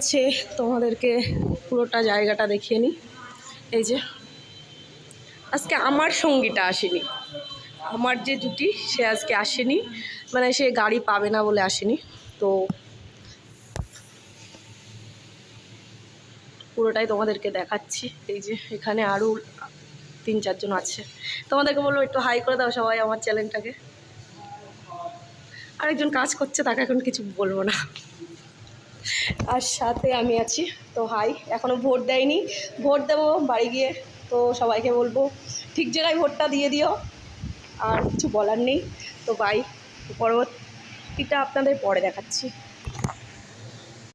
আছে, তোমাদেরকে পুরোটা জায়গাটা দেখিয়ে নিই। এই যে আজকে আমার সঙ্গীটা আসেনি, আমার যে জুটি সে আজকে আসেনি, মানে সে গাড়ি পাবে না বলে আসেনি। তো পুরোটাই তোমাদেরকে দেখাচ্ছি। এই যে এখানে আরও 3-4 জন আছে, তোমাদেরকে বলবো একটু হাই করে দাও সবাই আমার চ্যানেলটাকে। আরেকজন কাজ করছে, তাকে এখন কিছু বলবো না। আর সাথে আমি আছি। তো হাই, এখনও ভোট দেয়নি, ভোট দেবো বাড়ি গিয়ে। তো সবাইকে বলবো ঠিক জায়গায় ভোটটা দিয়ে দিও, আর কিছু বলার নেই। তো বাই, পরবর্তীটা আপনাদের পরে দেখাচ্ছি।